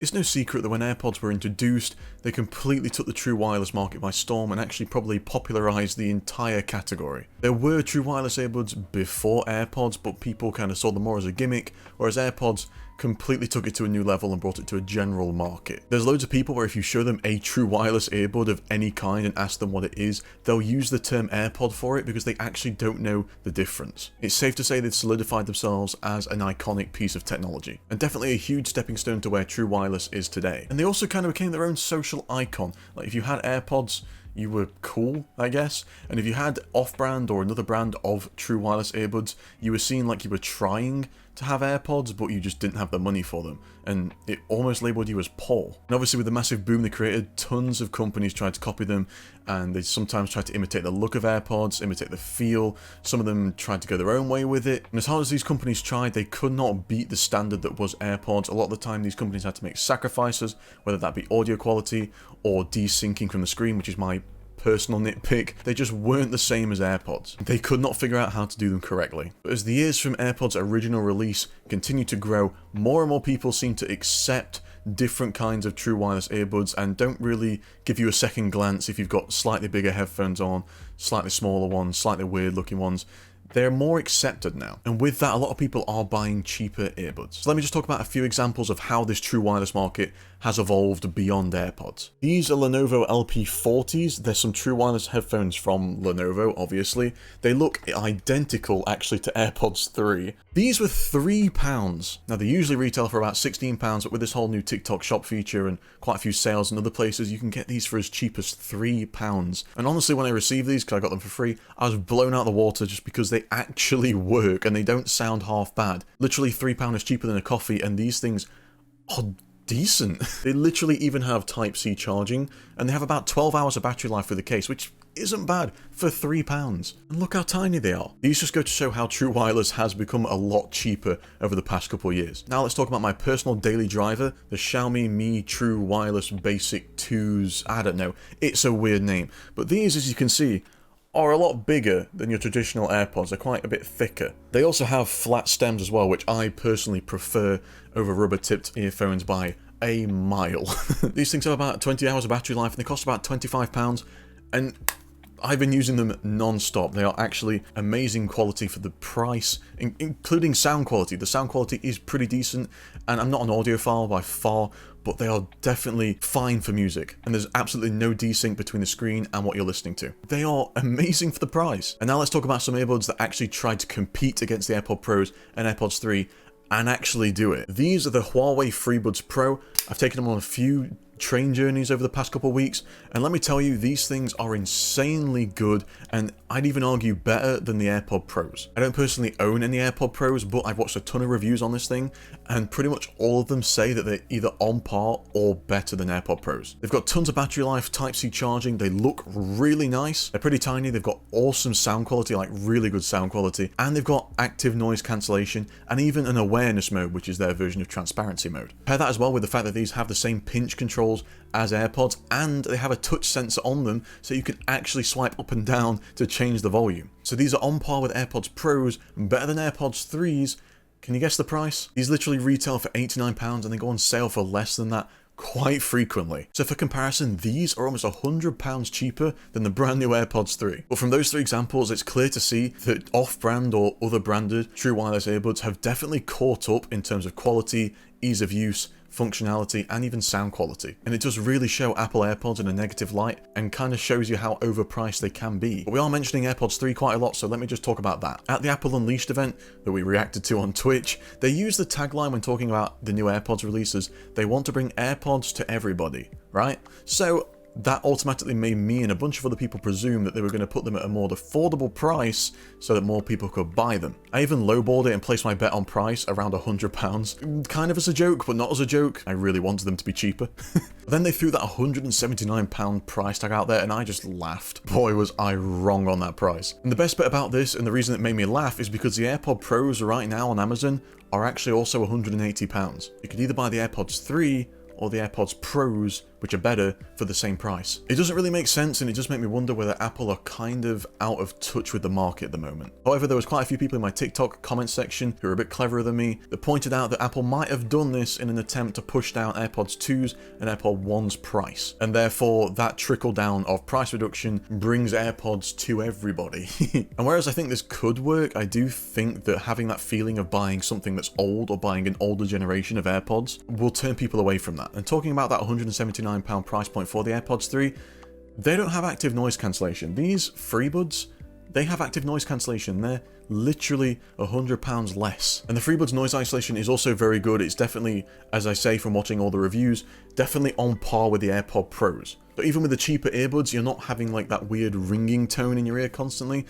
It's no secret that when AirPods were introduced, they completely took the true wireless market by storm and actually probably popularized the entire category. There were true wireless earbuds before AirPods, but people kind of saw them more as a gimmick, whereas AirPods completely took it to a new level and brought it to a general market. There's loads of people where if you show them a true wireless earbud of any kind and ask them what it is, they'll use the term AirPod for it because they actually don't know the difference. It's safe to say they've solidified themselves as an iconic piece of technology, and definitely a huge stepping stone to where true wireless is today. And they also kind of became their own social icon. Like if you had AirPods, you were cool, I guess. And if you had off-brand or another brand of true wireless earbuds, you were seen like you were trying to have AirPods, but you just didn't have the money for them. And it almost labeled you as poor. And obviously with the massive boom they created, tons of companies tried to copy them, and they sometimes tried to imitate the look of AirPods, imitate the feel. Some of them tried to go their own way with it. And as hard as these companies tried, they could not beat the standard that was AirPods. A lot of the time these companies had to make sacrifices, whether that be audio quality or desyncing from the screen, which is my personal nitpick. They just weren't the same as AirPods. They could not figure out how to do them correctly. But as the years from AirPods' original release continue to grow, more and more people seem to accept different kinds of true wireless earbuds and don't really give you a second glance if you've got slightly bigger headphones on, slightly smaller ones, slightly weird looking ones. They're more accepted now, and with that a lot of people are buying cheaper earbuds. So let me just talk about a few examples of how this true wireless market has evolved beyond AirPods. These are Lenovo LP40s. There's some true wireless headphones from Lenovo, obviously. They look identical actually to AirPods 3. These were £3. Now they usually retail for about £16, but with this whole new TikTok shop feature and quite a few sales in other places, you can get these for as cheap as £3. And honestly, when I received these, because I got them for free, I was blown out the water just because they actually work and they don't sound half bad. Literally £3 is cheaper than a coffee, and these things are decent. They literally even have Type-C charging, and they have about 12 hours of battery life for the case, which isn't bad for £3. And look how tiny they are. These just go to show how true wireless has become a lot cheaper over the past couple of years. Now let's talk about my personal daily driver, the Xiaomi Mi True Wireless Basic 2s. I don't know, it's a weird name. But these, as you can see, are a lot bigger than your traditional AirPods. They're quite a bit thicker. They also have flat stems as well, which I personally prefer over rubber-tipped earphones by a mile. These things have about 20 hours of battery life and they cost about £25, and I've been using them non-stop. They are actually amazing quality for the price, including sound quality. The sound quality is pretty decent, and I'm not an audiophile by far, but they are definitely fine for music, and there's absolutely no desync between the screen and what you're listening to. They are amazing for the price. And now let's talk about some earbuds that actually tried to compete against the AirPods Pros and AirPods 3 and actually do it. These are the Huawei FreeBuds Pro. I've taken them on a few train journeys over the past couple of weeks, and let me tell you, these things are insanely good, and I'd even argue better than the AirPod Pros. I don't personally own any AirPod Pros, but I've watched a ton of reviews on this thing, and pretty much all of them say that they're either on par or better than AirPod Pros. They've got tons of battery life, Type-C charging, they look really nice, they're pretty tiny, they've got awesome sound quality, like really good sound quality, and they've got active noise cancellation, and even an awareness mode, which is their version of transparency mode. Pair that as well with the fact that these have the same pinch controls as AirPods, and they have a touch sensor on them so you can actually swipe up and down to change the volume. So these are on par with AirPods Pros, better than AirPods 3s. Can you guess the price? These literally retail for £89 and they go on sale for less than that quite frequently. So for comparison, these are almost £100 cheaper than the brand new AirPods 3. But from those three examples, it's clear to see that off-brand or other branded true wireless earbuds have definitely caught up in terms of quality, ease of use, functionality, and even sound quality. And it does really show Apple AirPods in a negative light and kind of shows you how overpriced they can be. But we are mentioning AirPods 3 quite a lot, so let me just talk about that. At the Apple Unleashed event that we reacted to on Twitch, they used the tagline when talking about the new AirPods releases, they want to bring AirPods to everybody, right? So that automatically made me and a bunch of other people presume that they were going to put them at a more affordable price so that more people could buy them. I even lowballed it and placed my bet on price around £100, kind of as a joke, but not as a joke. I really wanted them to be cheaper. Then they threw that £179 price tag out there and I just laughed. Boy, was I wrong on that price. And the best bit about this, and the reason it made me laugh, is because the AirPod Pros right now on Amazon are actually also £180. You could either buy the AirPods 3 or the AirPods Pros which are better for the same price. It doesn't really make sense, and it just makes me wonder whether Apple are kind of out of touch with the market at the moment. However, there was quite a few people in my TikTok comment section who are a bit cleverer than me that pointed out that Apple might have done this in an attempt to push down AirPods 2's and AirPods 1's price, and therefore that trickle down of price reduction brings AirPods to everybody. And whereas I think this could work, I do think that having that feeling of buying something that's old or buying an older generation of AirPods will turn people away from that. And talking about that £179 price point for the AirPods 3, they don't have active noise cancellation. These FreeBuds, they have active noise cancellation. They're literally £100 less. And the FreeBuds noise isolation is also very good. It's definitely, as I say from watching all the reviews, definitely on par with the AirPod Pros. But even with the cheaper earbuds, you're not having like that weird ringing tone in your ear constantly.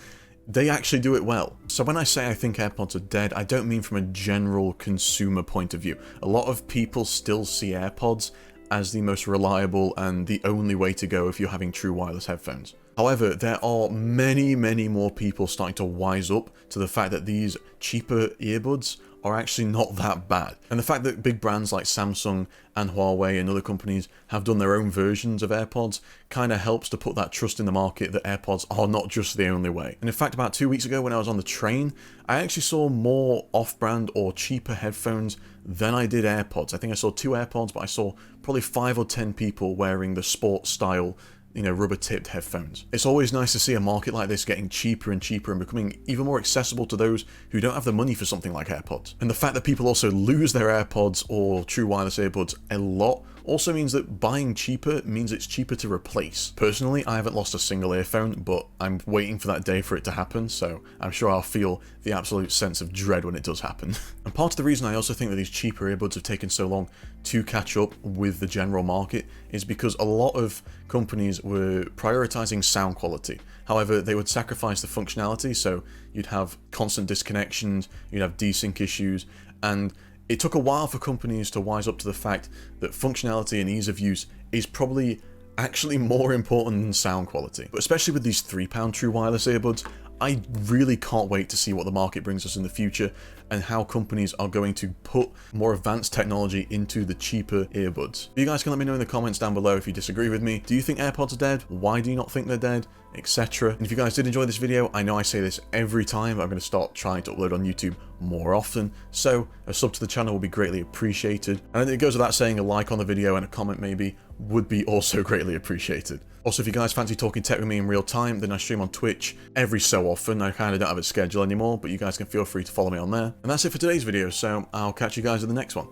They actually do it well. So when I say I think AirPods are dead, I don't mean from a general consumer point of view. A lot of people still see AirPods as the most reliable and the only way to go if you're having true wireless headphones. However, there are many more people starting to wise up to the fact that these cheaper earbuds are actually not that bad. And the fact that big brands like Samsung and Huawei and other companies have done their own versions of AirPods kind of helps to put that trust in the market that AirPods are not just the only way. And in fact, about 2 weeks ago when I was on the train, I actually saw more off-brand or cheaper headphones than I did AirPods. I think I saw 2 AirPods, but I saw probably 5 or 10 people wearing the sports style, you know, rubber-tipped headphones. It's always nice to see a market like this getting cheaper and cheaper and becoming even more accessible to those who don't have the money for something like AirPods. And the fact that people also lose their AirPods or true wireless earbuds a lot also means that buying cheaper means it's cheaper to replace. Personally, I haven't lost a single earphone, but I'm waiting for that day for it to happen, so I'm sure I'll feel the absolute sense of dread when it does happen. And part of the reason I also think that these cheaper earbuds have taken so long to catch up with the general market is because a lot of companies were prioritizing sound quality. However, they would sacrifice the functionality, so you'd have constant disconnections, you'd have desync issues, and it took a while for companies to wise up to the fact that functionality and ease of use is probably actually more important than sound quality. But especially with these £3 true wireless earbuds, I really can't wait to see what the market brings us in the future and how companies are going to put more advanced technology into the cheaper earbuds. You guys can let me know in the comments down below if you disagree with me. Do you think AirPods are dead? Why do you not think they're dead? Etc. And if you guys did enjoy this video, I know I say this every time, but I'm going to start trying to upload on YouTube more often, so a sub to the channel will be greatly appreciated. And it goes without saying a like on the video and a comment maybe would be also greatly appreciated. Also, if you guys fancy talking tech with me in real time, then I stream on Twitch every so often. I kind of don't have a schedule anymore, but you guys can feel free to follow me on there. And that's it for today's video, so I'll catch you guys in the next one.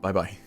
Bye bye.